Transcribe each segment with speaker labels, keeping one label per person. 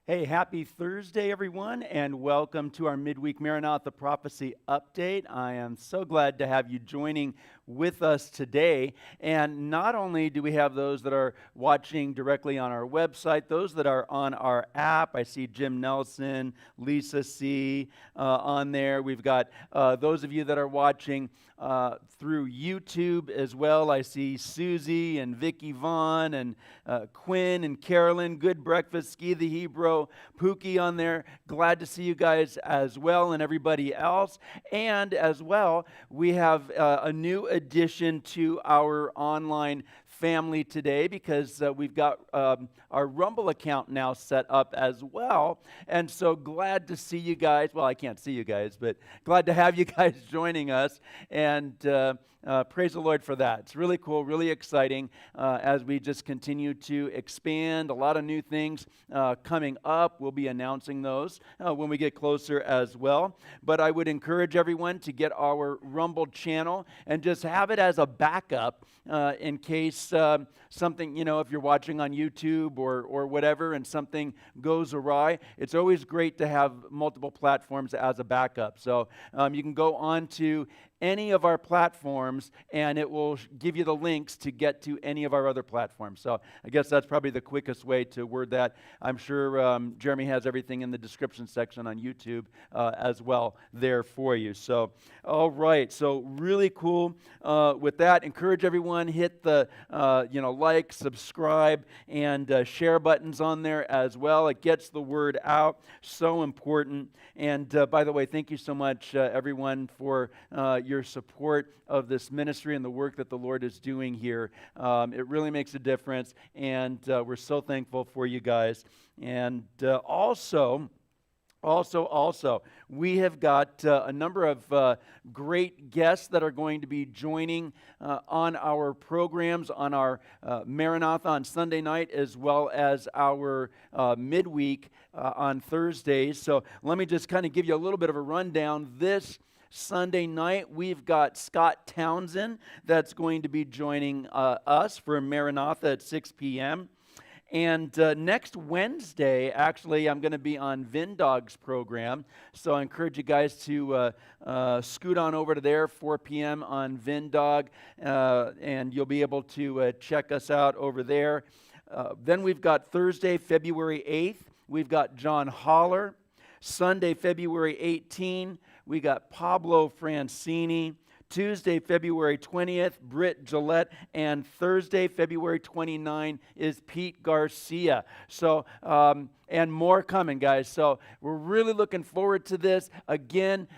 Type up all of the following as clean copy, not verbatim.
Speaker 1: Hey, happy Thursday, everyone, and welcome to our Midweek Maranatha Prophecy Update. I am so glad to have you joining with us today. And not only do we have those that are watching directly on our website, those that are on our app. I see Jim Nelson, Lisa C. On there. We've got those of you that are watching through YouTube as well. I see Susie and Vicky Vaughn and Quinn and Carolyn. Good Breakfast, Ski the Hebrew, Pookie on there. Glad to see you guys as well, and everybody else. And as well, we have a new addition to our online family today because we've got our Rumble account now set up as well. And so glad to see you guys. Well, I can't see you guys, but glad to have you guys joining us. And praise the Lord for that. It's really cool, really exciting as we just continue to expand. A lot of new things coming up. We'll be announcing those when we get closer as well. But I would encourage everyone to get our Rumble channel and just have it as a backup in case something, if you're watching on YouTube or whatever and something goes awry. It's always great to have multiple platforms as a backup. So you can go on to any of our platforms, and it will give you the links to get to any of our other platforms. So I guess that's probably the quickest way to word that. I'm sure Jeremy has everything in the description section on YouTube as well there for you. So, all right. So really cool with that. Encourage everyone, hit the like, subscribe, and share buttons on there as well. It gets the word out. So important. And by the way, thank you so much, everyone, for your support of this ministry and the work that the Lord is doing here. It really makes a difference, and we're so thankful for you guys. And also, we have got a number of great guests that are going to be joining on our programs, on our Maranatha on Sunday night, as well as our midweek on Thursdays. So let me just kind of give you a little bit of a rundown. This Sunday night, we've got Scott Townsend that's going to be joining us for Maranatha at 6 p.m. And next Wednesday, actually, I'm going to be on Vindog's program. So I encourage you guys to scoot on over to there, 4 p.m. on Vindog, and you'll be able to check us out over there. Then we've got Thursday, February 8th. We've got John Holler. Sunday, February 18th. We got Pablo Francini. Tuesday, February 20th, Britt Gillette, and Thursday, February 29th is Pete Garcia. So, and more coming, guys. So we're really looking forward to this. Again,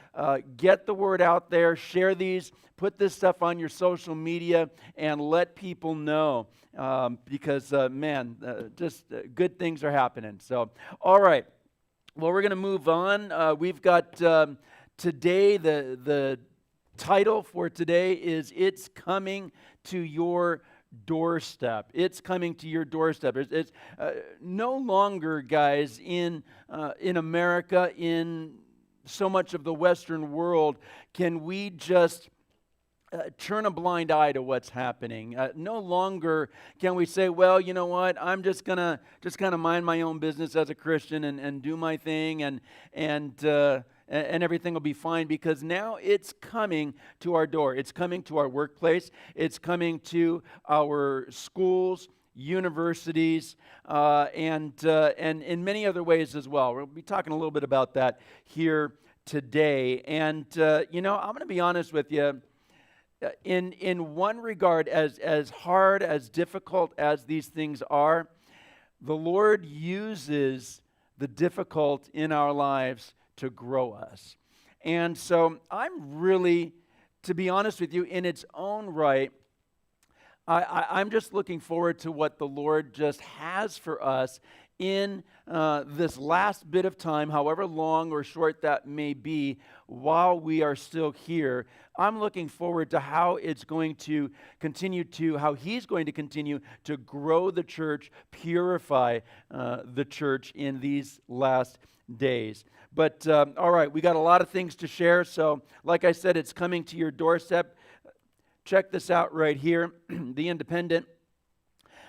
Speaker 1: get the word out there, share these, put this stuff on your social media, and let people know because, just good things are happening. So, all right. Well, we're going to move on. We've got today, the title for today is It's Coming to Your Doorstep. It's coming to your doorstep. It's no longer, guys, in America, in so much of the Western world, can we just turn a blind eye to what's happening. No longer can we say, well, you know what, I'm just gonna mind my own business as a Christian and do my thing and everything will be fine, because now it's coming to our door. It's coming to our workplace. It's coming to our schools, universities, and in many other ways as well. We'll be talking a little bit about that here today. And I'm going to be honest with you. In one regard, as hard, as difficult as these things are, the Lord uses the difficult in our lives to grow us. And so I'm really, to be honest with you, in its own right, I'm just looking forward to what the Lord just has for us in this last bit of time, however long or short that may be, while we are still here. I'm looking forward to how it's going to continue how He's going to continue to grow the church, purify the church in these last days. But all right, we got a lot of things to share. So like I said, it's coming to your doorstep. Check this out right here. The Independent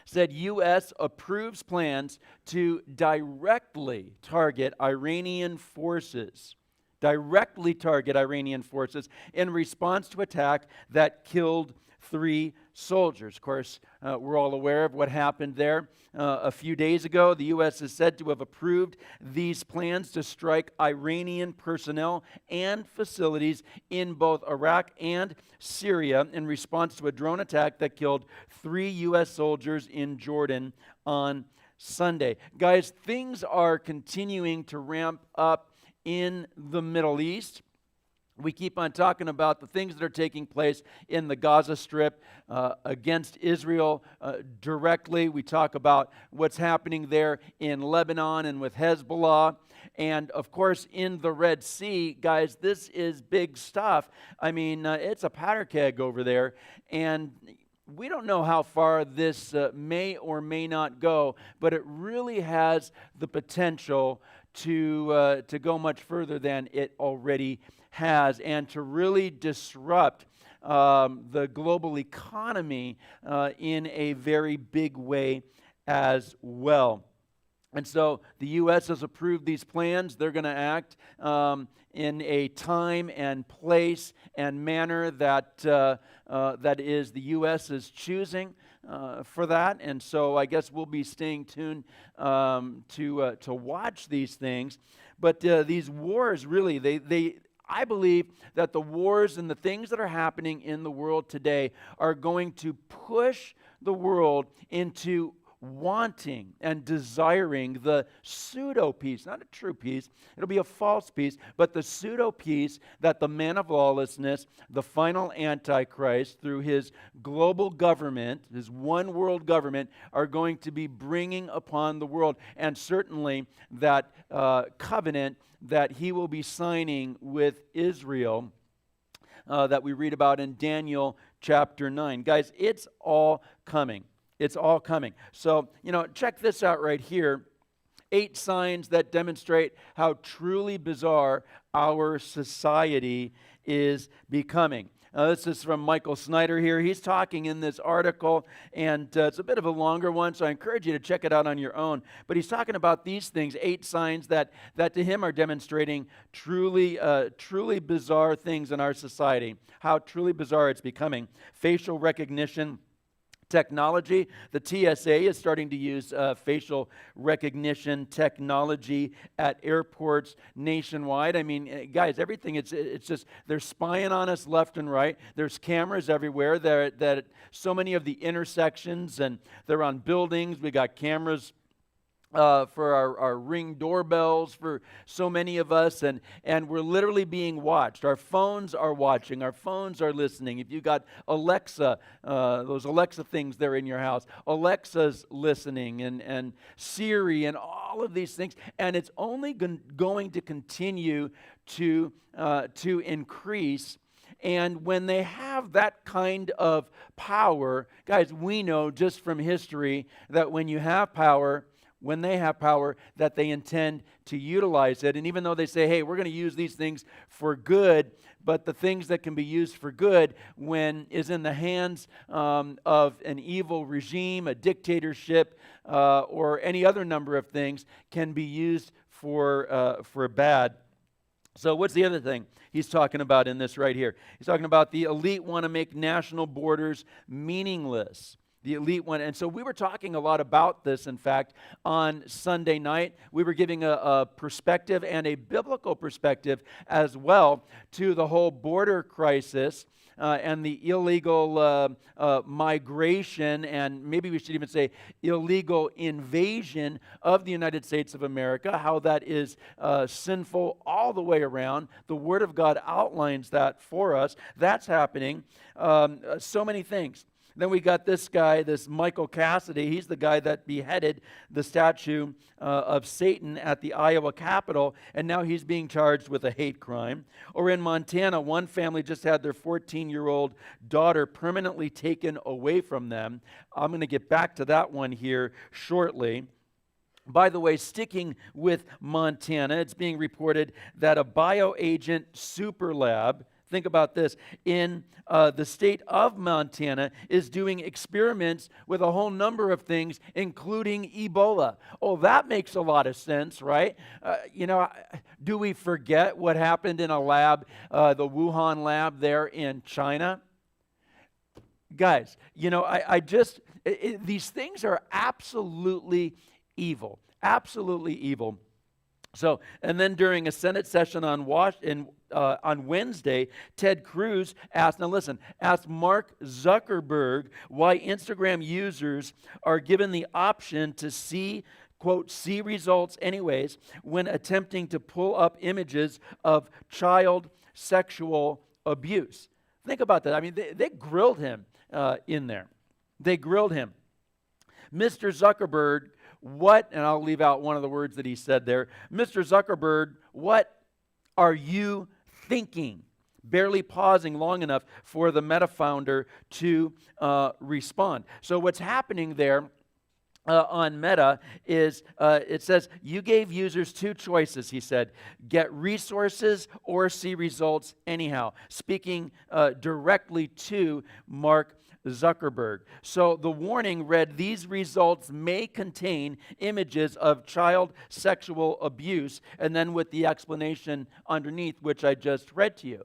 Speaker 1: said U.S. approves plans to directly target Iranian forces. Directly target Iranian forces in response to attack that killed 3 soldiers. Of course, we're all aware of what happened there. A few days ago, the U.S. is said to have approved these plans to strike Iranian personnel and facilities in both Iraq and Syria in response to a drone attack that killed 3 U.S. soldiers in Jordan on Sunday. Guys, things are continuing to ramp up in the Middle East. We keep on talking about the things that are taking place in the Gaza Strip against Israel directly. We talk about what's happening there in Lebanon and with Hezbollah. And, of course, in the Red Sea, guys, this is big stuff. I mean, it's a powder keg over there. And we don't know how far this may or may not go, but it really has the potential to go much further than it already has, and to really disrupt the global economy in a very big way as well. And so the U.S. has approved these plans. They're going to act in a time and place and manner that is the U.S. is choosing for that. And so I guess we'll be staying tuned to watch these things. But these wars, really, I believe that the wars and the things that are happening in the world today are going to push the world into wanting and desiring the pseudo peace, not a true peace, it'll be a false peace, but the pseudo peace that the man of lawlessness, the final Antichrist, through his global government, his one world government, are going to be bringing upon the world. And certainly that covenant that he will be signing with Israel that we read about in Daniel chapter 9. Guys, it's all coming. It's all coming. So, check this out right here. 8 signs that demonstrate how truly bizarre our society is becoming. This is from Michael Snyder here. He's talking in this article, and it's a bit of a longer one, so I encourage you to check it out on your own. But he's talking about these things, 8 signs that to him are demonstrating truly bizarre things in our society, how truly bizarre it's becoming. Facial recognition technology. The TSA is starting to use facial recognition technology at airports nationwide. I mean, guys, everything, it's just, they're spying on us left and right. There's cameras everywhere. That so many of the intersections, and they're on buildings. We got cameras for our Ring doorbells for so many of us, and we're literally being watched. Our phones are watching. Our phones are listening. If you got Alexa, those Alexa things there in your house, Alexa's listening, and Siri, and all of these things, and it's only going to continue to increase. And when they have that kind of power, guys, we know just from history that when you have power, when they have power, that they intend to utilize it. And even though they say, hey, we're going to use these things for good, but the things that can be used for good when is in the hands of an evil regime, a dictatorship, or any other number of things can be used for bad. So what's the other thing he's talking about in this right here? He's talking about the elite want to make national borders meaningless. The elite one. And so we were talking a lot about this, in fact, on Sunday night. We were giving a perspective and a biblical perspective as well to the whole border crisis and the illegal migration, and maybe we should even say illegal invasion of the United States of America, how that is sinful all the way around. The Word of God outlines that for us. That's happening. So many things. Then we got this guy, this Michael Cassidy. He's the guy that beheaded the statue of Satan at the Iowa Capitol, and now he's being charged with a hate crime. Or in Montana, one family just had their 14-year-old daughter permanently taken away from them. I'm going to get back to that one here shortly. By the way, sticking with Montana, it's being reported that a bioagent super lab, think about this, in the state of Montana is doing experiments with a whole number of things, including Ebola. Oh, that makes a lot of sense, right? Do we forget what happened in a lab, the Wuhan lab there in China? Guys, these things are absolutely evil. Absolutely evil. So, and then during a Senate session on Wednesday, Ted Cruz asked Mark Zuckerberg why Instagram users are given the option to see, quote, see results anyways when attempting to pull up images of child sexual abuse. Think about that. I mean, they grilled him in there. They grilled him. Mr. Zuckerberg, and I'll leave out one of the words that he said there. Mr. Zuckerberg, what are you thinking? Barely pausing long enough for the Meta founder to respond. So what's happening there on Meta is it says, you gave users two choices, he said, get resources or see results anyhow, speaking directly to Mark Zuckerberg. So the warning read, these results may contain images of child sexual abuse, and then with the explanation underneath, which I just read to you.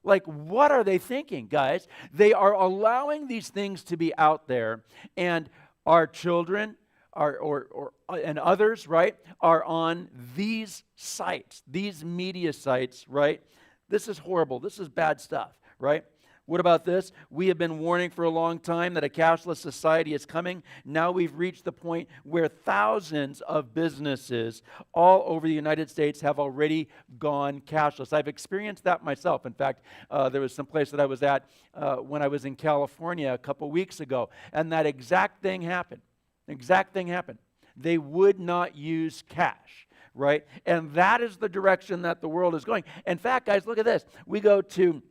Speaker 1: Like, what are they thinking, guys? They are allowing these things to be out there, and our children and others, right, are on these sites, these media sites, right? This is horrible. This is bad stuff, right? What about this? We have been warning for a long time that a cashless society is coming. Now we've reached the point where thousands of businesses all over the United States have already gone cashless. I've experienced that myself. In fact, there was some place that I was at when I was in California a couple weeks ago, and that exact thing happened. They would not use cash, right? And that is the direction that the world is going. In fact, guys, look at this. We go to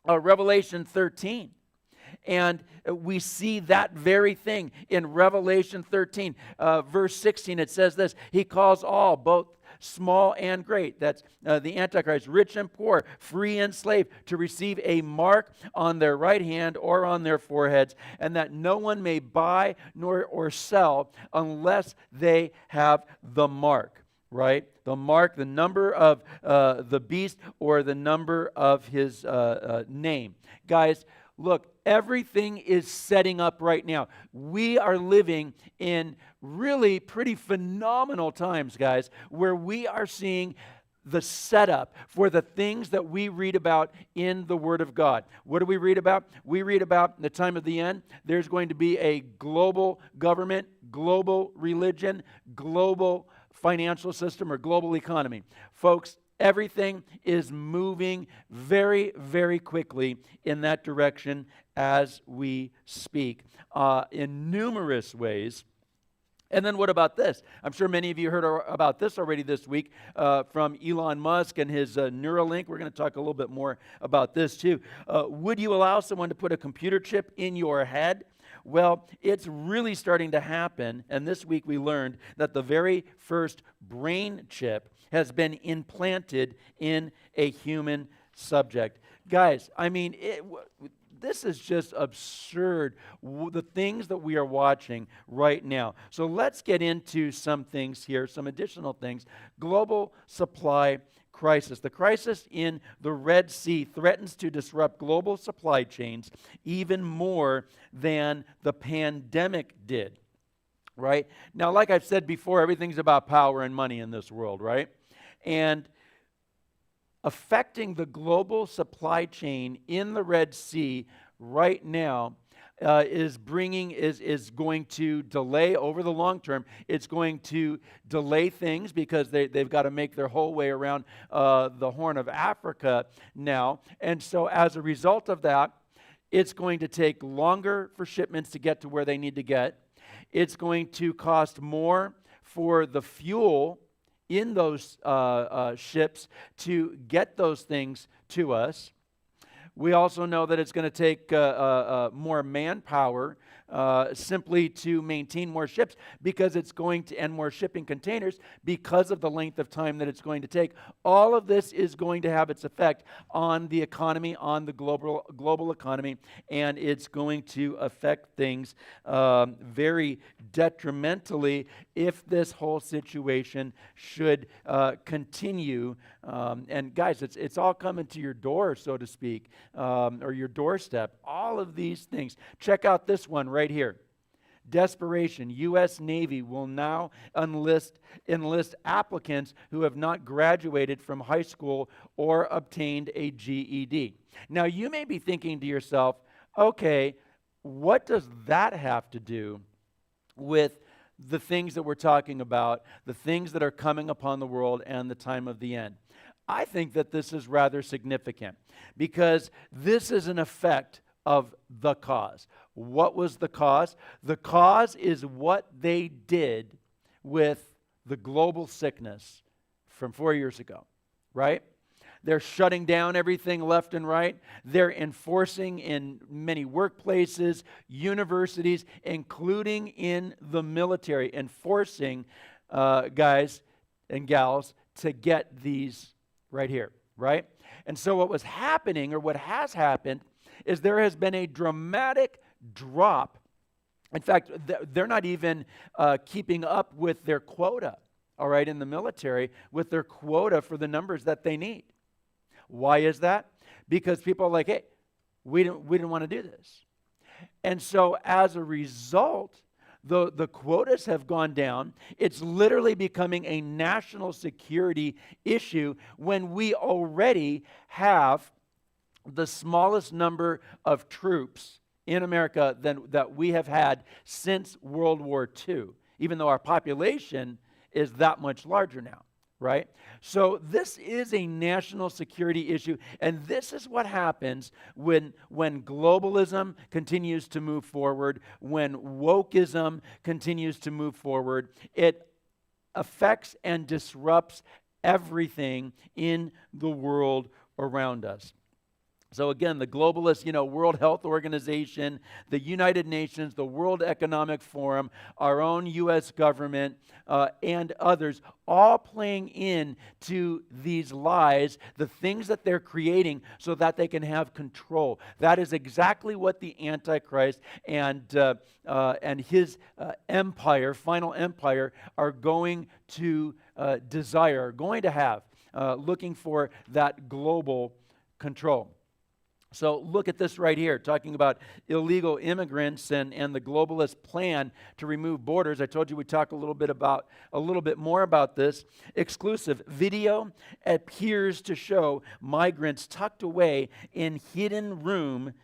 Speaker 1: Revelation 13. And we see that very thing in Revelation 13. Verse 16, it says this, he calls all, both small and great, that's the Antichrist, rich and poor, free and slave, to receive a mark on their right hand or on their foreheads, and that no one may buy or sell unless they have the mark. Right? The mark, the number of the beast, or the number of his name. Guys, look, everything is setting up right now. We are living in really pretty phenomenal times, guys, where we are seeing the setup for the things that we read about in the Word of God. What do we read about? We read about in the time of the end, there's going to be a global government, global religion, global financial system, or global economy. Folks, everything is moving very, very quickly in that direction as we speak in numerous ways. And then what about this? I'm sure many of you heard about this already this week from Elon Musk and his Neuralink. We're going to talk a little bit more about this too. Would you allow someone to put a computer chip in your head? Well, it's really starting to happen, and this week we learned that the very first brain chip has been implanted in a human subject. Guys, I mean, this is just absurd, the things that we are watching right now. So let's get into some things here, some additional things. Global supply crisis. The crisis in the Red Sea threatens to disrupt global supply chains even more than the pandemic did, right? Now, like I've said before, everything's about power and money in this world, right? And affecting the global supply chain in the Red Sea right now is going to delay over the long term. It's going to delay things because they've got to make their whole way around the Horn of Africa now. And so as a result of that, it's going to take longer for shipments to get to where they need to get. It's going to cost more for the fuel in those ships to get those things to us. We also know that it's going to take more manpower simply to maintain more ships because it's going to, and more shipping containers because of the length of time that it's going to take. All of this is going to have its effect on the economy, on the global economy, and it's going to affect things very detrimentally if this whole situation should continue. And guys, it's all coming to your door, so to speak, or your doorstep. All of these things. Check out this one right here. Desperation. U.S. Navy will now enlist applicants who have not graduated from high school or obtained a GED. Now, you may be thinking to yourself, okay, what does that have to do with the things that we're talking about, the things that are coming upon the world and the time of the end? I think that this is rather significant because this is an effect of the cause. What was the cause? The cause is what they did with the global sickness from 4 years ago, right? They're shutting down everything left and right. They're enforcing in many workplaces, universities, including in the military, enforcing guys and gals to get these right here, right? And so what was happening, or what has happened, is there has been a dramatic drop. In fact, they're not even keeping up with their quota, all right, in the military, with their quota for the numbers that they need. Why is that? Because people are like, hey, we didn't want to do this. And so as a result, the quotas have gone down. It's literally becoming a national security issue when we already have the smallest number of troops in America that we have had since World War II, even though our population is that much larger now, right? So this is a national security issue, and this is what happens when globalism continues to move forward, when wokeism continues to move forward. It affects and disrupts everything in the world around us. So again, the globalists, World Health Organization, the United Nations, the World Economic Forum, our own U.S. government, and others, all playing into these lies, the things that they're creating so that they can have control. That is exactly what the Antichrist and his empire, final empire, are going to desire, are going to have, looking for that global control. So look at this right here, talking about illegal immigrants and the globalist plan to remove borders. I told you we'd talk a little bit more about this. Exclusive video appears to show migrants tucked away in hidden room.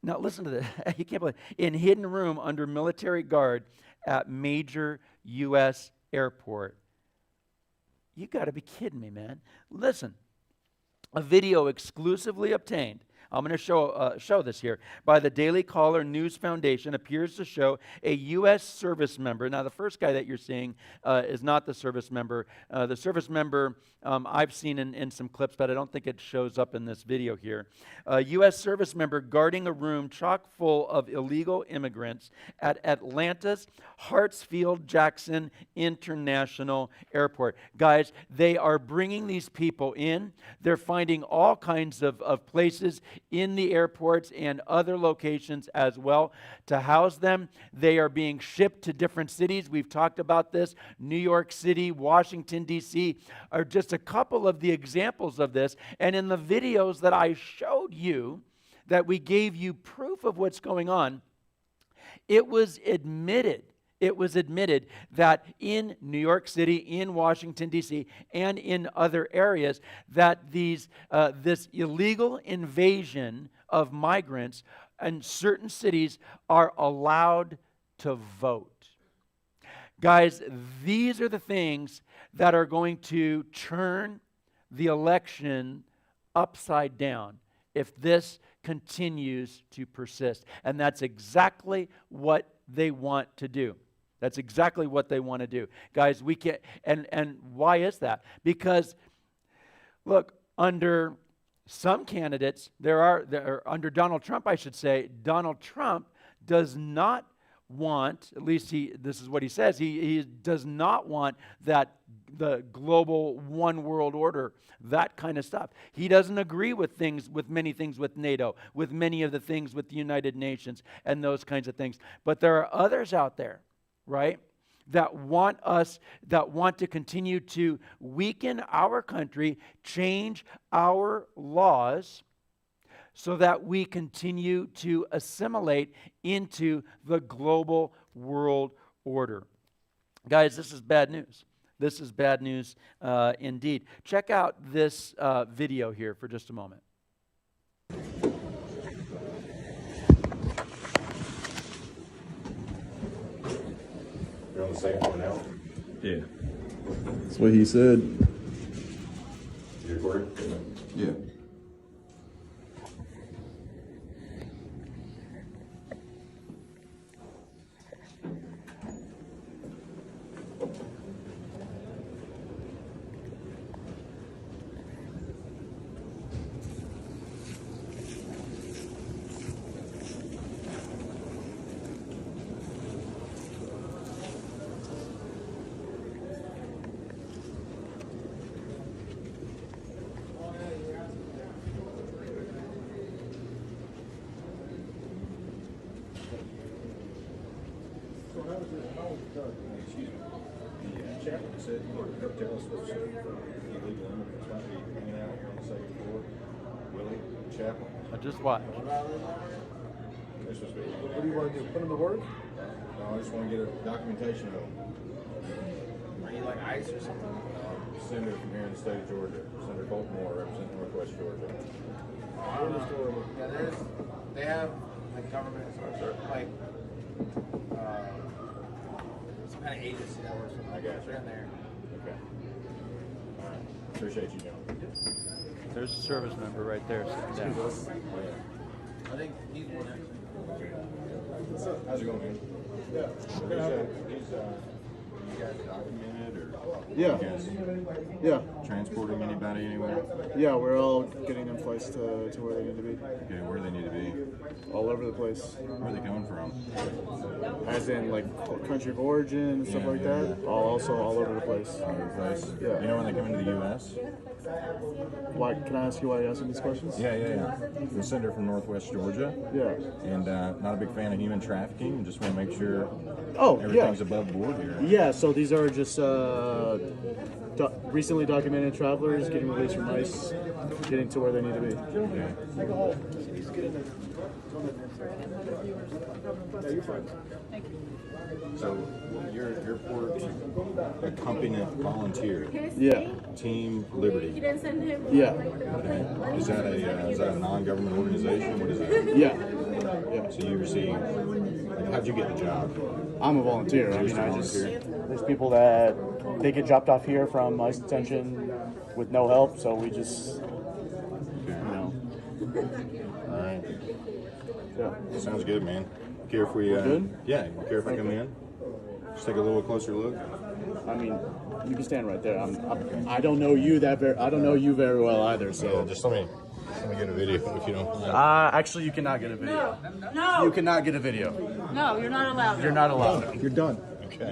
Speaker 1: Now listen to this. You can't believe it. In hidden room under military guard at major U.S. airport. You got to be kidding me, man. Listen. A video exclusively obtained, I'm going to show this here, by the Daily Caller News Foundation appears to show a U.S. service member. Now, the first guy that you're seeing is not the service member. The service member I've seen in some clips, but I don't think it shows up in this video here. A U.S. service member guarding a room chock full of illegal immigrants at Atlanta's Hartsfield-Jackson International Airport. Guys, they are bringing these people in. They're finding all kinds of places in the airports and other locations as well to house them. They are being shipped to different cities. We've talked about this. New York City, Washington, D.C. are just a couple of the examples of this. And in the videos that I showed you, that we gave you proof of what's going on, it was admitted that in New York City, in Washington, D.C., and in other areas, that this illegal invasion of migrants in certain cities are allowed to vote. Guys, these are the things that are going to turn the election upside down if this continues to persist. And that's exactly what they want to do. That's exactly what they want to do. Guys, we can't, and why is that? Because, look, under some candidates, under Donald Trump, I should say, Donald Trump does not want, at least this is what he says, he does not want that the global one world order, that kind of stuff. He doesn't agree with many things with NATO, with many of the things with the United Nations and those kinds of things. But there are others out there, right, that want to continue to weaken our country, change our laws, so that we continue to assimilate into the global world order. Guys, this is bad news. This is bad news indeed. Check out this video here for just a moment.
Speaker 2: You on the same one now?
Speaker 3: Yeah. That's what he said.
Speaker 2: You recording?
Speaker 3: Yeah.
Speaker 2: Excuse me. The chaplain said you could tell us what's illegal immigrants might be hanging out here on the second floor. Willie, chaplain.
Speaker 1: I just watched.
Speaker 2: This was big.
Speaker 4: What do you want to do? Put them to work?
Speaker 2: No, I just want to get a documentation of them.
Speaker 4: Are you like ICE or something?
Speaker 2: Senator from here in the state of Georgia, Senator Colton Moore, representing Northwest Georgia.
Speaker 4: Yeah, they have like government, like some kind of agency that works with them.
Speaker 2: I got you.
Speaker 4: They're in there.
Speaker 2: Okay. All right. Appreciate you, John.
Speaker 1: There's a service member right there. sitting down.
Speaker 4: I think he's one actually.
Speaker 2: How's it going, man?
Speaker 4: Yeah.
Speaker 2: You guys documented or
Speaker 5: Yeah.
Speaker 2: you guys
Speaker 5: Yeah,
Speaker 2: transporting anybody anywhere?
Speaker 5: yeah, we're all getting them flights to where they need to be.
Speaker 2: Okay, where do they need to be?
Speaker 5: All over the place.
Speaker 2: Where are they coming from?
Speaker 5: As in, like, country of origin and stuff
Speaker 2: Yeah,
Speaker 5: like
Speaker 2: yeah,
Speaker 5: that. Also all over the place.
Speaker 2: All over the place.
Speaker 5: Yeah.
Speaker 2: You know when they come into the U.S.?
Speaker 5: Why? Can I ask you why you're asking these questions?
Speaker 2: Yeah. The senator from Northwest Georgia.
Speaker 5: Yeah.
Speaker 2: And not a big fan of human trafficking. And just want to make sure
Speaker 5: Oh, yeah.
Speaker 2: everything's above board here.
Speaker 5: Yeah, so these are just recently documented travelers getting released from ICE, getting to where they need to be.
Speaker 2: Okay. So you're a company volunteer,
Speaker 5: Yeah.
Speaker 2: Team Liberty.
Speaker 5: Yeah.
Speaker 2: Okay. Is that a non-government organization? What is that?
Speaker 5: Yeah. Yeah.
Speaker 2: So you receive. How'd you get the job?
Speaker 5: I'm a volunteer. I mean, there's people that they get dropped off here from ICE detention with no help, so we just,
Speaker 2: All right.
Speaker 5: yeah.
Speaker 2: Sounds good, man. Care if we?
Speaker 5: Good?
Speaker 2: Yeah. Care if I come in? Just take a little closer look.
Speaker 5: I mean, you can stand right there. I don't know you I don't know you very well either. So
Speaker 2: Yeah, just let me get a video if you don't mind.
Speaker 5: actually, you cannot get a video.
Speaker 6: No,
Speaker 5: You cannot get a video.
Speaker 6: no, you're not allowed.
Speaker 5: You're not allowed. You're done.
Speaker 2: Okay.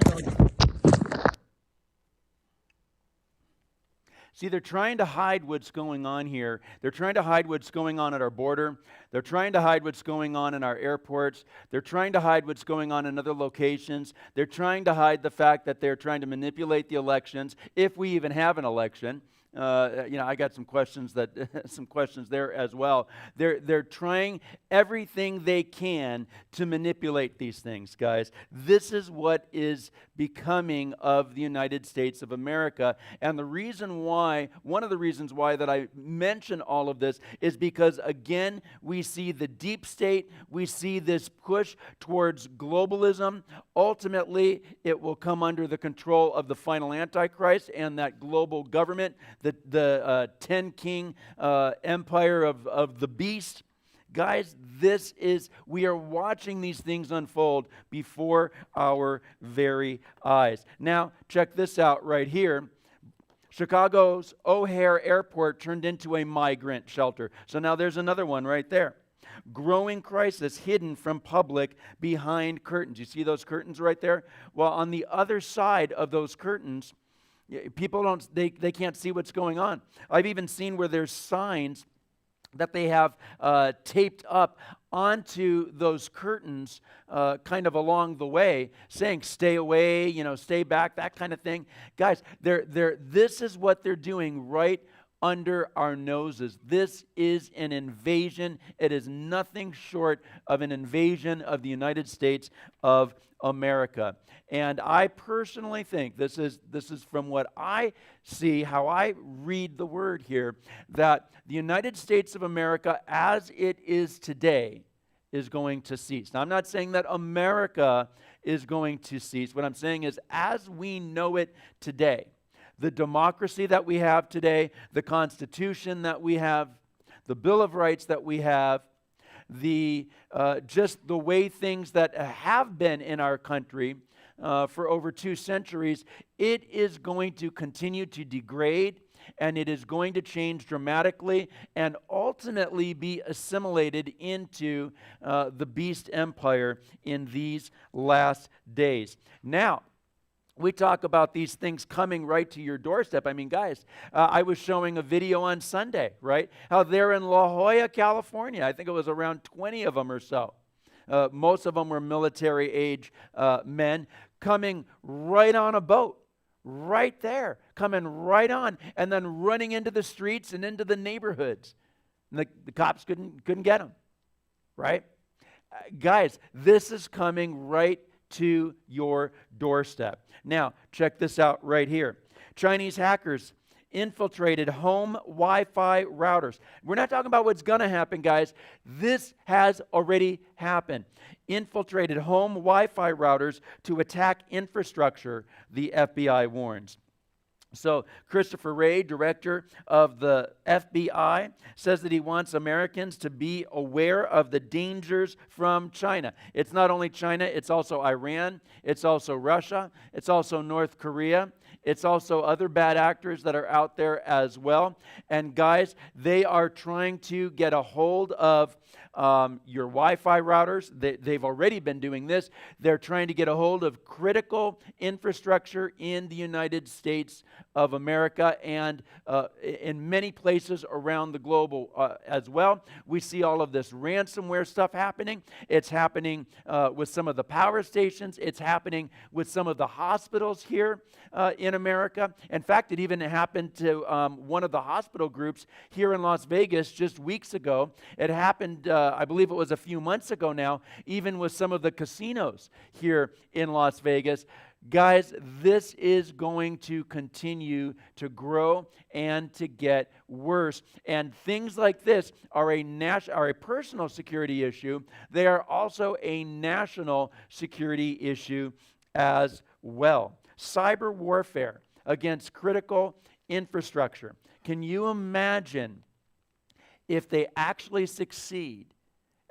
Speaker 1: See, they're trying to hide what's going on here. They're trying to hide what's going on at our border. They're trying to hide what's going on in our airports. They're trying to hide what's going on in other locations. They're trying to hide the fact that they're trying to manipulate the elections, if we even have an election. I got some questions there as well. They're trying everything they can to manipulate these things, guys. This is what is becoming of the United States of America. And one of the reasons why that I mention all of this is because, again, we see the deep state, we see this push towards globalism. Ultimately, it will come under the control of the final Antichrist and that global government, the 10-king empire of the beast. Guys, we are watching these things unfold before our very eyes. Now, check this out right here. Chicago's O'Hare Airport turned into a migrant shelter. So now there's another one right there. growing crisis hidden from public behind curtains. You see those curtains right there? Well, on the other side of those curtains, people they can't see what's going on. I've even seen where there's signs that they have taped up onto those curtains kind of along the way, saying stay away, stay back, that kind of thing. Guys, this is what they're doing right under our noses. This is an invasion. It is nothing short of an invasion of the United States of America. And I personally think, this is from what I see, how I read the word here, that the United States of America as it is today is going to cease. Now, I'm not saying that America is going to cease. What I'm saying is, as we know it today, the democracy that we have today, the Constitution that we have, the Bill of Rights that we have, just the way things that have been in our country for over 2 centuries, it is going to continue to degrade, and it is going to change dramatically and ultimately be assimilated into the beast empire in these last days. Now, we talk about these things coming right to your doorstep. I mean, guys, I was showing a video on Sunday, right? How they're in La Jolla, California. I think it was around 20 of them or so. Most of them were military-age men coming right on a boat, right there, coming right on, and then running into the streets and into the neighborhoods. And the cops couldn't get them, right? Guys, this is coming right to your doorstep. Now, check this out right here. Chinese hackers infiltrated home Wi-Fi routers. We're not talking about what's going to happen, guys. This has already happened. Infiltrated home Wi-Fi routers to attack infrastructure, the FBI warns. So Christopher Wray, director of the FBI, says that he wants Americans to be aware of the dangers from China. It's not only China, it's also Iran, it's also Russia, it's also North Korea, it's also other bad actors that are out there as well. And guys, they are trying to get a hold of your Wi-Fi routers. They've already been doing this. They're trying to get a hold of critical infrastructure in the United States of America and in many places around the globe as well. We see all of this ransomware stuff happening. It's happening with some of the power stations. It's happening with some of the hospitals here in America. In fact, it even happened to one of the hospital groups here in Las Vegas just weeks ago. It happened, I believe it was a few months ago now, even with some of the casinos here in Las Vegas. Guys, this is going to continue to grow and to get worse. And things like this are a personal security issue. They are also a national security issue as well. Cyber warfare against critical infrastructure. Can you imagine if they actually succeed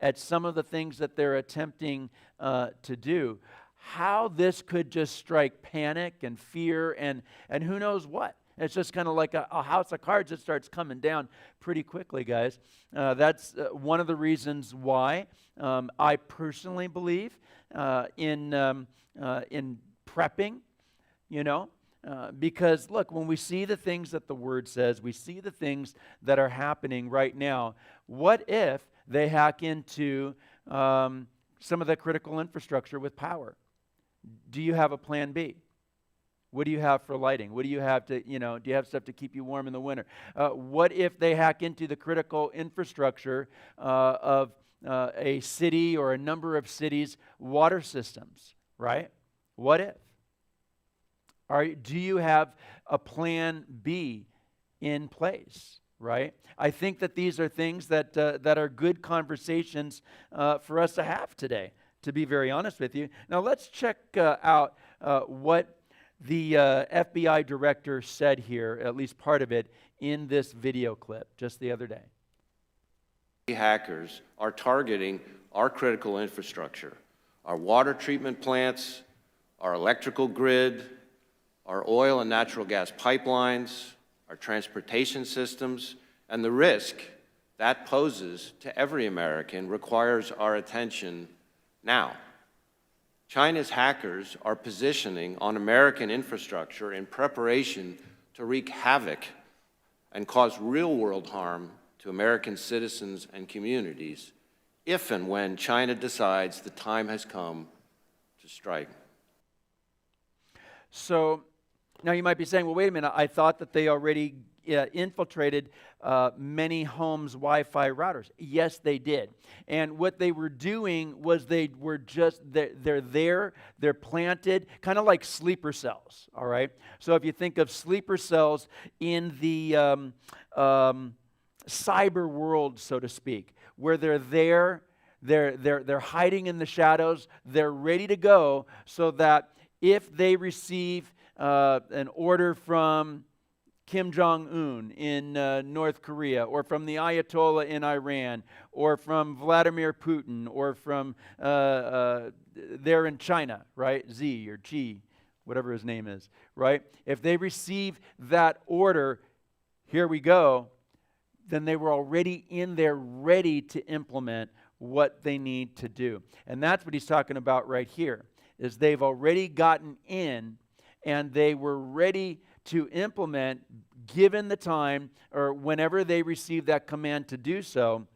Speaker 1: at some of the things that they're attempting to do? How this could just strike panic and fear and who knows what. It's just kind of like a house of cards that starts coming down pretty quickly, guys. That's one of the reasons why I personally believe in prepping, because look, when we see the things that the Word says, we see the things that are happening right now. What if they hack into some of the critical infrastructure with power? Do you have a plan B? What do you have for lighting? What do you have to, do you have stuff to keep you warm in the winter? What if they hack into the critical infrastructure of a city or a number of cities' water systems, right? What if? Do you have a plan B in place, right? I think that these are things that are good conversations for us to have today, to be very honest with you. Now let's check out what the FBI director said here, at least part of it, in this video clip just the other day.
Speaker 6: Hackers are targeting our critical infrastructure, our water treatment plants, our electrical grid, our oil and natural gas pipelines, our transportation systems, and the risk that poses to every American requires our attention now. China's hackers are positioning on American infrastructure in preparation to wreak havoc and cause real-world harm to American citizens and communities if and when China decides the time has come to strike.
Speaker 1: So now you might be saying, well, wait a minute, I thought that they already infiltrated many homes' Wi-Fi routers. Yes, they did. And what they were doing was they're there, they're planted, kind of like sleeper cells, all right? So if you think of sleeper cells in the cyber world, so to speak, where they're there, they're hiding in the shadows, they're ready to go so that if they receive an order from Kim Jong-un in North Korea, or from the Ayatollah in Iran, or from Vladimir Putin, or from there in China, right? Xi or Xi, whatever his name is, right? If they receive that order, here we go, then they were already in there ready to implement what they need to do. And that's what he's talking about right here, is they've already gotten in and they were ready to implement given the time or whenever they received that command to do so.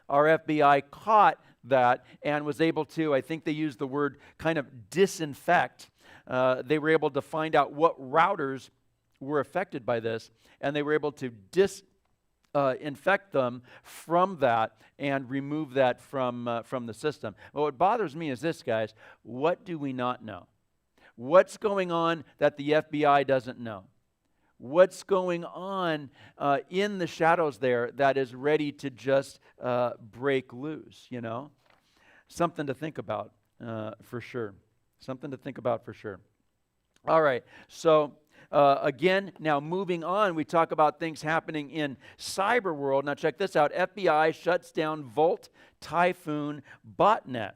Speaker 1: Our FBI caught that and was able to, I think they used the word kind of disinfect. They were able to find out what routers were affected by this, and they were able to infect them from that and remove that from the system. But what bothers me is this, guys. What do we not know? What's going on that the FBI doesn't know? What's going on in the shadows there that is ready to just break loose, you know? Something to think about for sure. Something to think about for sure. All right, so again, now moving on, we talk about things happening in cyber world. Now check this out. FBI shuts down Volt Typhoon botnet.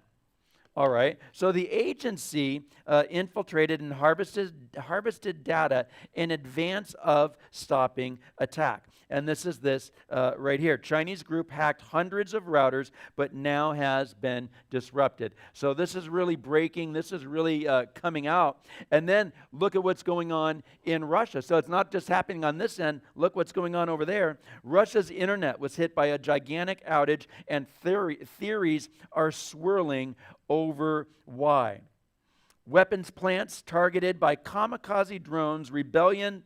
Speaker 1: All right, so the agency infiltrated and harvested data in advance of stopping attack. And this is this right here. Chinese group hacked hundreds of routers, but now has been disrupted. So this is really breaking. This is really coming out. And then look at what's going on in Russia. So it's not just happening on this end. Look what's going on over there. Russia's internet was hit by a gigantic outage, and theories are swirling over why. Weapons plants targeted by kamikaze drones, rebellion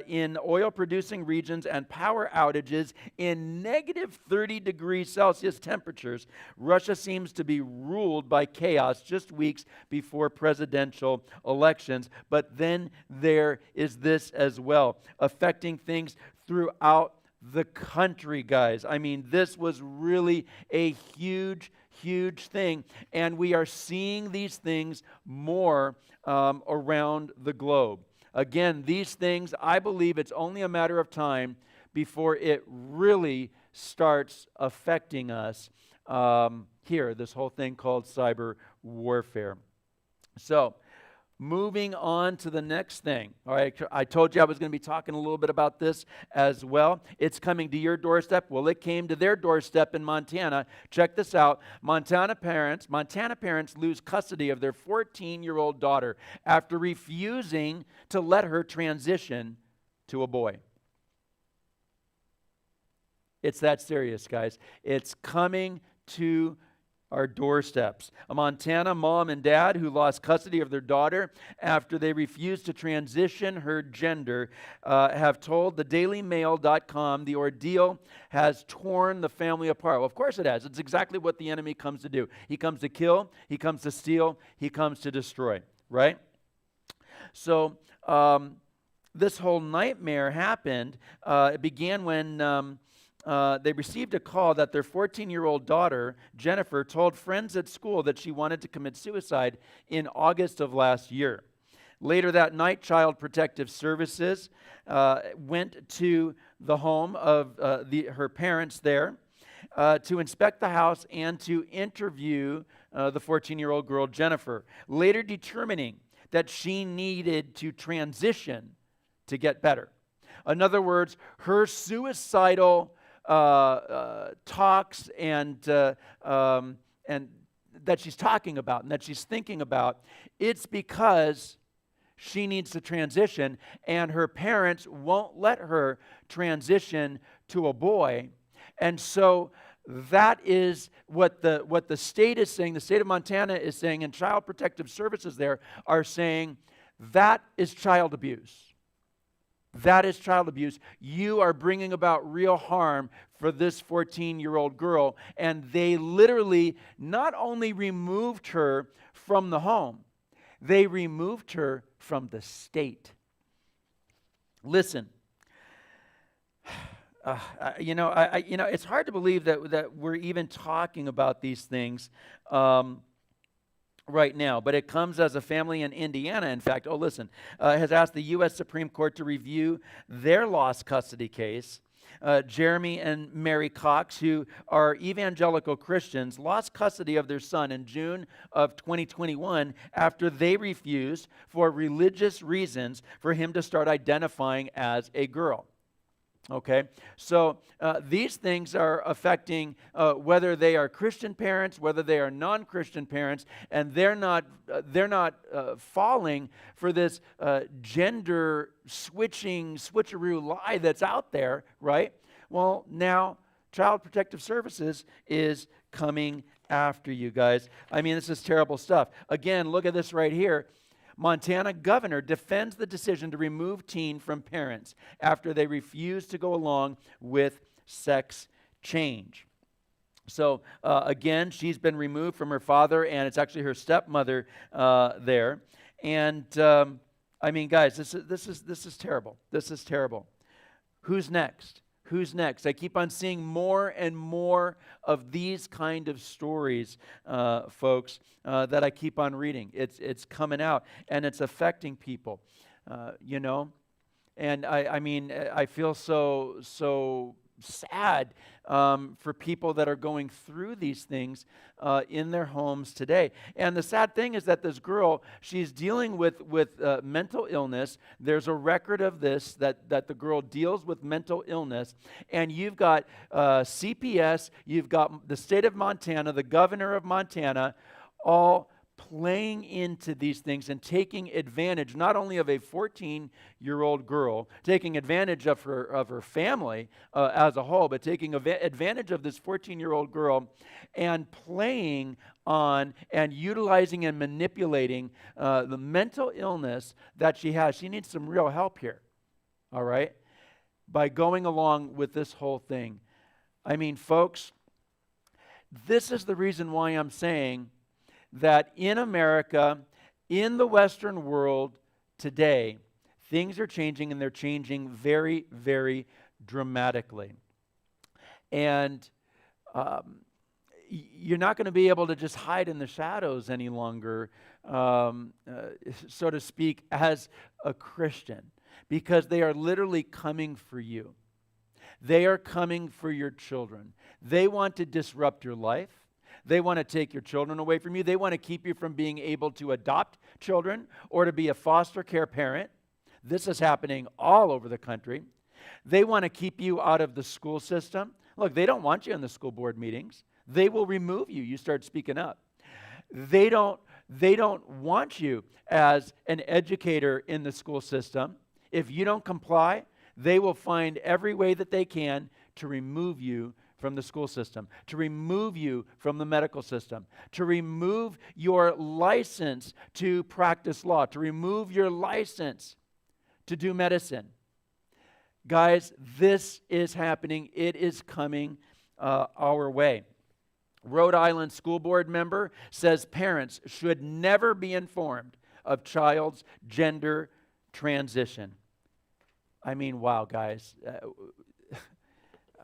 Speaker 1: in oil-producing regions, and power outages in negative 30 degrees Celsius temperatures. Russia seems to be ruled by chaos just weeks before presidential elections. But then there is this as well, affecting things throughout the country, guys. I mean, this was really a huge thing, and we are seeing these things more around the globe. Again, these things, I believe it's only a matter of time before it really starts affecting us here, this whole thing called cyber warfare. So, moving on to the next thing. All right, I told you I was going to be talking a little bit about this as well. It's coming to your doorstep. Well, it came to their doorstep in Montana. Check this out. Montana parents lose custody of their 14-year-old daughter after refusing to let her transition to a boy. It's that serious, guys. It's coming to our doorsteps. A Montana mom and dad who lost custody of their daughter after they refused to transition her gender have told thedailymail.com the ordeal has torn the family apart. Well, of course it has. It's exactly what the enemy comes to do. He comes to kill, he comes to steal, he comes to destroy, right? So this whole nightmare happened. It began when they received a call that their 14-year-old daughter, Jennifer, told friends at school that she wanted to commit suicide in August of last year. Later that night, Child Protective Services went to the home of her parents there to inspect the house and to interview the 14-year-old girl, Jennifer, later determining that she needed to transition to get better. In other words, her suicidal talks and that she's talking about and that she's thinking about, it's because she needs to transition, and her parents won't let her transition to a boy. And so that is what the state is saying. The state of Montana is saying, and Child Protective Services there are saying, that is child abuse. That is child abuse. You are bringing about real harm for this 14-year-old girl. And they literally not only removed her from the home, they removed her from the state. Listen, it's hard to believe that we're even talking about these things right now, but it comes as a family in Indiana, in fact, has asked the U.S. Supreme Court to review their lost custody case. Jeremy and Mary Cox, who are evangelical Christians, lost custody of their son in June of 2021 after they refused, for religious reasons, for him to start identifying as a girl. Okay, so these things are affecting whether they are Christian parents, whether they are non-Christian parents, and they're not falling for this gender switcheroo lie that's out there, right? Well, now Child Protective Services is coming after you guys. I mean, this is terrible stuff. Again, look at this right here. Montana governor defends the decision to remove teen from parents after they refuse to go along with sex change. So again, she's been removed from her father, and it's actually her stepmother there. And I mean, guys, this is terrible. This is terrible. Who's next? Who's next? I keep on seeing more and more of these kind of stories, folks, that I keep on reading. It's coming out, and it's affecting people, And I mean, I feel so sad for people that are going through these things in their homes today. And the sad thing is that this girl, she's dealing with mental illness. There's a record of this, that the girl deals with mental illness. And you've got CPS, you've got the state of Montana, the governor of Montana, all playing into these things and taking advantage not only of a 14-year-old girl, taking advantage of her family as a whole, but taking advantage of this 14-year-old girl and playing on and utilizing and manipulating the mental illness that she has. She needs some real help here, all right, by going along with this whole thing. I mean, folks, this is the reason why I'm saying that in America, in the Western world today, things are changing, and they're changing very, very dramatically. And you're not going to be able to just hide in the shadows any longer, so to speak, as a Christian, because they are literally coming for you. They are coming for your children. They want to disrupt your life. They want to take your children away from you. They want to keep you from being able to adopt children or to be a foster care parent. This is happening all over the country. They want to keep you out of the school system. Look, they don't want you in the school board meetings. They will remove you. You start speaking up. They don't want you as an educator in the school system. If you don't comply, they will find every way that they can to remove you from the school system, to remove you from the medical system, to remove your license to practice law, to remove your license to do medicine. Guys, this is happening. It is coming our way. Rhode Island school board member says parents should never be informed of child's gender transition. I mean, wow, guys.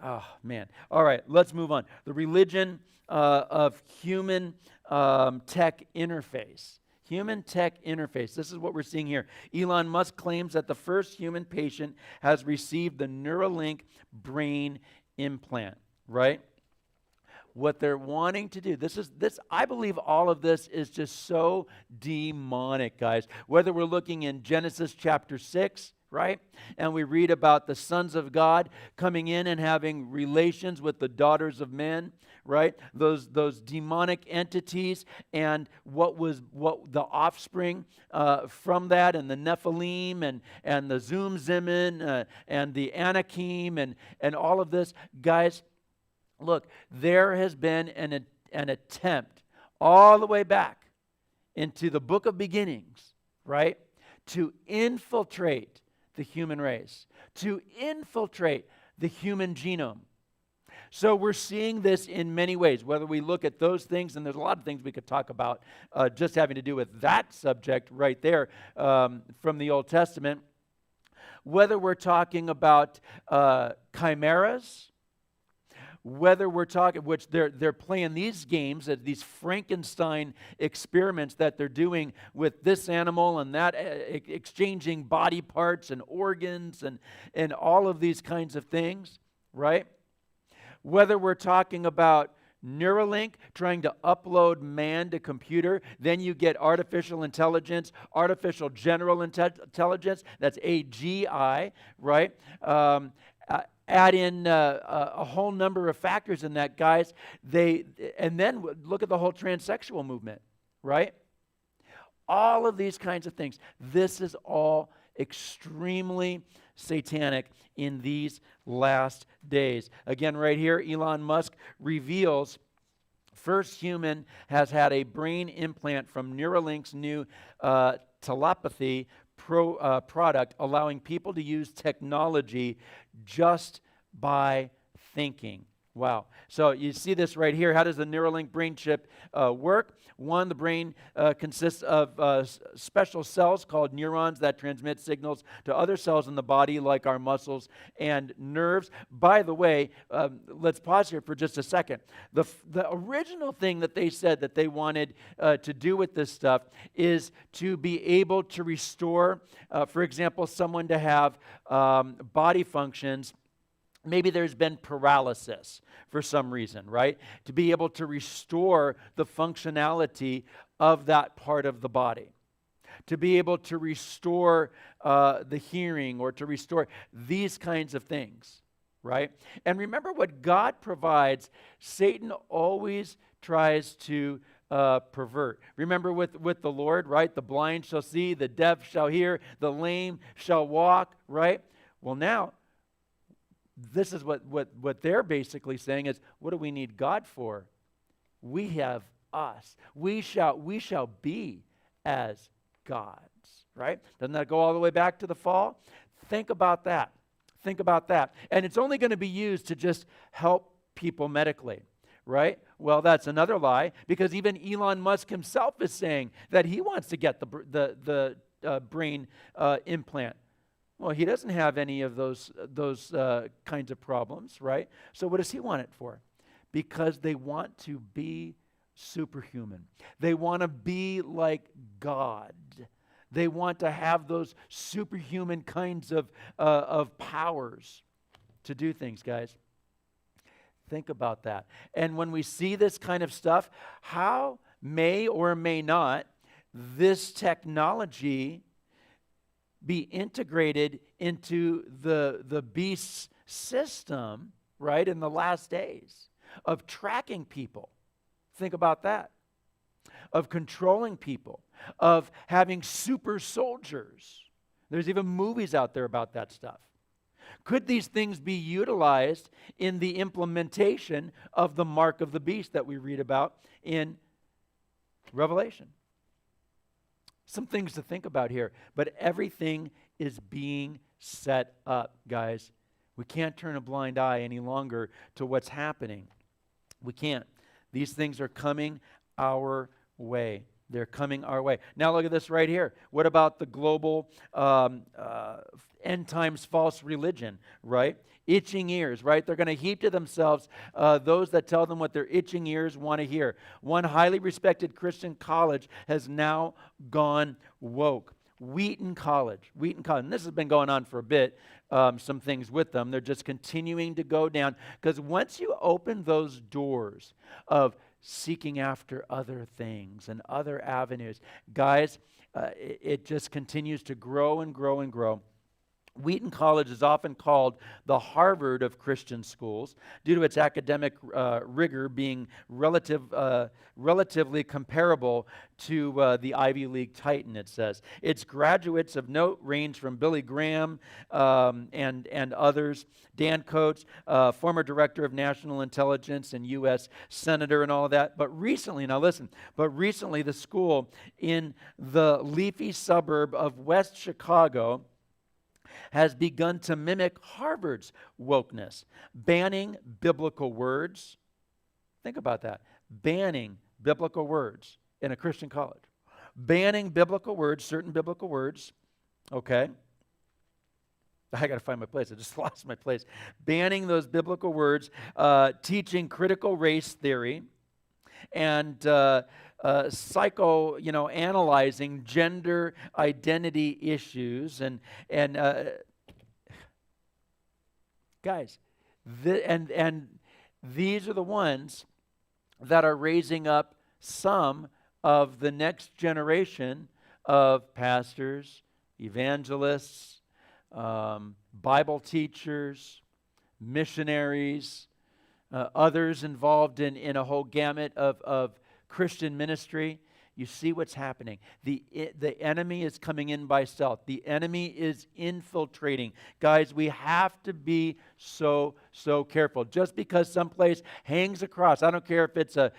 Speaker 1: Oh, man. All right, let's move on. The religion of human tech interface. Human tech interface. This is what we're seeing here. Elon Musk claims that the first human patient has received the Neuralink brain implant, right? What they're wanting to do, I believe all of this is just so demonic, guys. Whether we're looking in Genesis chapter 6, right? And we read about the sons of God coming in and having relations with the daughters of men, right? Those demonic entities and what the offspring from that, and the Nephilim and the Zoom and the Anakim and all of this. Guys, look, there has been an attempt all the way back into the book of beginnings, right, to infiltrate the human race, to infiltrate the human genome. So we're seeing this in many ways, whether we look at those things, and there's a lot of things we could talk about just having to do with that subject right there from the Old Testament, whether we're talking about chimeras, whether we're talking, which they're playing these games, these Frankenstein experiments that they're doing with this animal and that, exchanging body parts and organs and all of these kinds of things, right? Whether we're talking about Neuralink, trying to upload man to computer, then you get artificial intelligence, artificial general intelligence, that's AGI, right? Add in a whole number of factors in that, guys. And then look at the whole transsexual movement, right? All of these kinds of things. This is all extremely satanic in these last days. Again, right here, Elon Musk reveals first human has had a brain implant from Neuralink's new telepathy product, allowing people to use technology just by thinking. Wow. So you see this right here. How does the Neuralink brain chip work? One, the brain consists of special cells called neurons that transmit signals to other cells in the body, like our muscles and nerves. By the way, let's pause here for just a second. The original thing that they said that they wanted to do with this stuff is to be able to restore, for example, someone to have body functions. Maybe there's been paralysis for some reason, right? To be able to restore the functionality of that part of the body. To be able to restore the hearing, or to restore these kinds of things, right? And remember, what God provides, Satan always tries to pervert. Remember with the Lord, right? The blind shall see, the deaf shall hear, the lame shall walk, right? Well, now, this is what they're basically saying is, what do we need God for? We have us. We shall be as gods, right? Doesn't that go all the way back to the fall? Think about that. Think about that. And it's only going to be used to just help people medically, right? Well, that's another lie, because even Elon Musk himself is saying that he wants to get the brain implant. Well, he doesn't have any of those kinds of problems, right? So what does he want it for? Because they want to be superhuman. They want to be like God. They want to have those superhuman kinds of powers to do things, guys. Think about that. And when we see this kind of stuff, how may or may not this technology be integrated into the beast's system, right, in the last days, of tracking people? Think about that. Of controlling people, of having super soldiers. There's even movies out there about that stuff. Could these things be utilized in the implementation of the mark of the beast that we read about in Revelation? Some things to think about here, but everything is being set up, guys. We can't turn a blind eye any longer to what's happening. We can't. These things are coming our way. They're coming our way. Now look at this right here. What about the global end times false religion, right? Itching ears, right? They're going to heap to themselves those that tell them what their itching ears want to hear. One highly respected Christian college has now gone woke. Wheaton College. And this has been going on for a bit, some things with them. They're just continuing to go down, because once you open those doors of seeking after other things and other avenues, guys, it just continues to grow and grow and grow. Wheaton College is often called the Harvard of Christian schools due to its academic rigor being relatively comparable to the Ivy League Titan, it says. Its graduates of note range from Billy Graham and others, Dan Coates, former director of national intelligence and U.S. senator and all of that. But recently, now listen, the school in the leafy suburb of West Chicago has begun to mimic Harvard's wokeness, banning biblical words. Think about that. Banning biblical words in a Christian college. Banning biblical words, certain biblical words, okay? I got to find my place. I just lost my place. Banning those biblical words, teaching critical race theory, and analyzing gender identity issues, and guys, and these are the ones that are raising up some of the next generation of pastors, evangelists, Bible teachers, missionaries, others involved in a whole gamut of Christian ministry. You see what's happening. The enemy is coming in by stealth. The enemy is infiltrating. Guys, we have to be so careful. Just because someplace hangs across, I don't care if it's a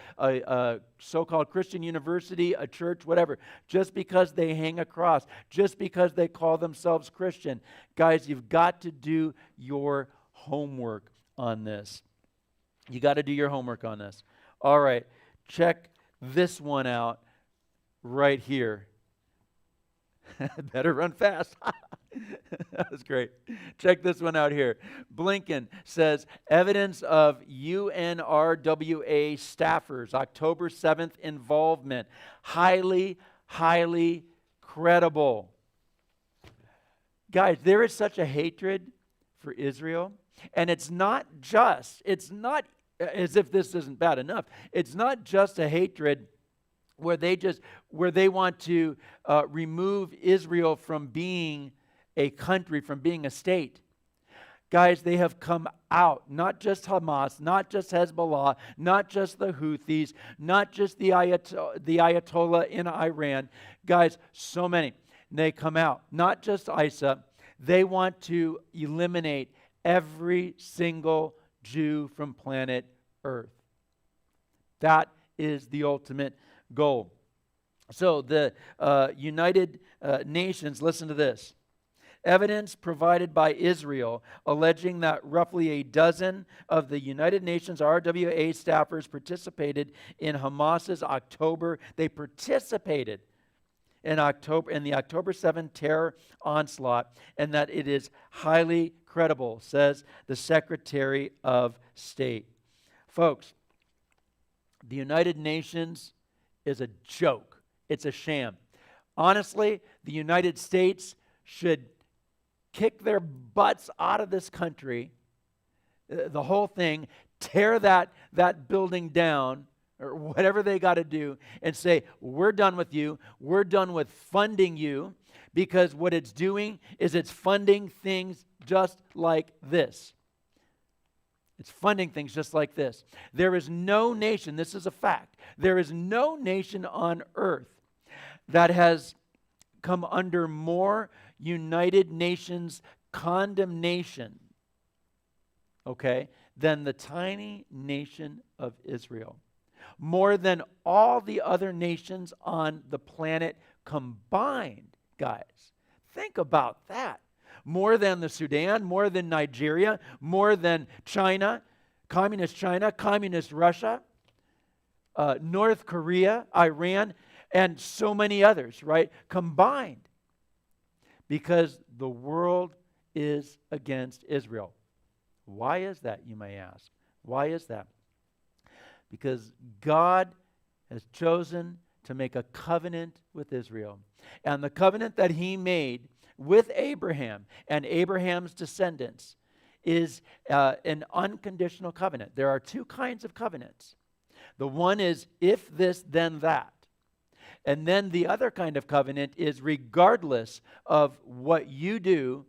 Speaker 1: so-called Christian university, a church, whatever, just because they hang across, just because they call themselves Christian, guys, you've got to do your homework on this. You got to do your homework on this. All right, check this one out right here. Better run fast. That was great. Check this one out here. Blinken says evidence of UNRWA staffers, October 7th involvement, highly credible. Guys, there is such a hatred for Israel, and it's not as if this isn't bad enough. It's not just a hatred where they want to remove Israel from being a country, from being a state. Guys, they have come out, not just Hamas, not just Hezbollah, not just the Houthis, not just the Ayatollah in Iran. Guys, so many. They come out, not just ISA. They want to eliminate every single Jew from planet Earth. That is the ultimate goal. So the United Nations, listen to this. Evidence provided by Israel alleging that roughly a dozen of the United Nations RWA staffers participated in Hamas's October. They participated in the October 7 terror onslaught, and that it is highly credible, says the Secretary of State. Folks, the United Nations is a joke. It's a sham. Honestly, the United States should kick their butts out of this country, the whole thing, tear that building down, or whatever they got to do, and say, we're done with you. We're done with funding you, because what it's doing is it's funding things just like this. It's funding things just like this. There is no nation, this is a fact, there is no nation on earth that has come under more United Nations condemnation, okay, than the tiny nation of Israel. More than all the other nations on the planet combined, guys. Think about that. More than the Sudan, more than Nigeria, more than China, communist Russia, North Korea, Iran, and so many others, right? Combined. Because the world is against Israel. Why is that, you may ask? Why is that? Because God has chosen to make a covenant with Israel. And the covenant that he made with Abraham and Abraham's descendants is an unconditional covenant. There are two kinds of covenants. The one is if this, then that. And then the other kind of covenant is regardless of what you do,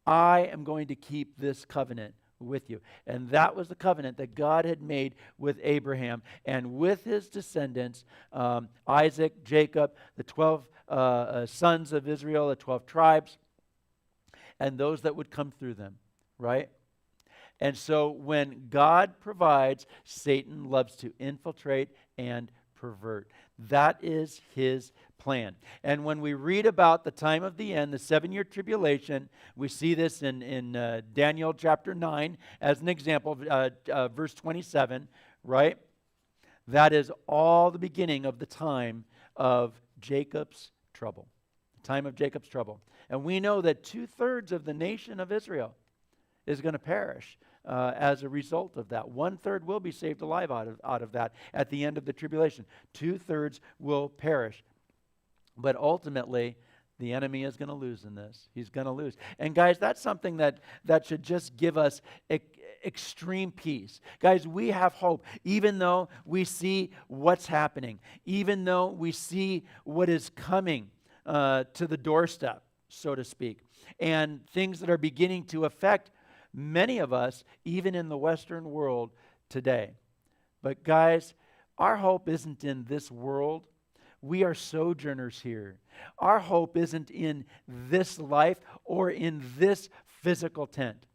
Speaker 1: I am going to keep this covenant with you. And that was the covenant that God had made with Abraham and with his descendants, Isaac, Jacob, the 12 sons of Israel, the 12 tribes, and those that would come through them, right? And so when God provides, Satan loves to infiltrate and pervert. That is his plan. And when we read about the time of the end, the 7-year tribulation, we see this in Daniel chapter 9 as an example, verse 27, right? That is all the beginning of the time of Jacob's trouble. The time of Jacob's trouble. And we know that 2/3 of the nation of Israel is going to perish as a result of that. 1/3 will be saved alive out of that at the end of the tribulation. 2/3 will perish. But ultimately, the enemy is going to lose in this. He's going to lose. And guys, that's something that should just give us extreme peace. Guys, we have hope. Even though we see what's happening, even though we see what is coming to the doorstep, so to speak, and things that are beginning to affect many of us, even in the Western world today. But guys, our hope isn't in this world. We are sojourners here. Our hope isn't in this life or in this physical tent,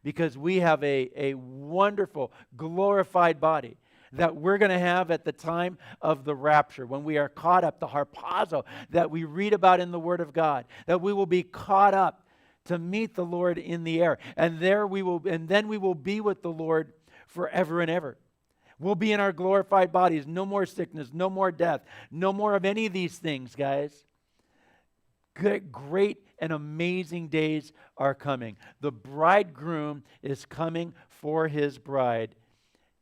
Speaker 1: because we have a wonderful, glorified body that we're going to have at the time of the rapture, when we are caught up, the harpazo that we read about in the Word of God, that we will be caught up to meet the Lord in the air. And then we will be with the Lord forever and ever. We'll be in our glorified bodies. No more sickness, no more death, no more of any of these things, guys. Great and amazing days are coming. The bridegroom is coming for his bride.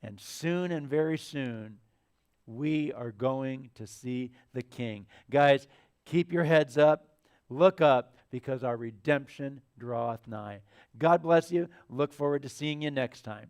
Speaker 1: And soon and very soon, we are going to see the King. Guys, keep your heads up. Look up, because our redemption draweth nigh. God bless you. Look forward to seeing you next time.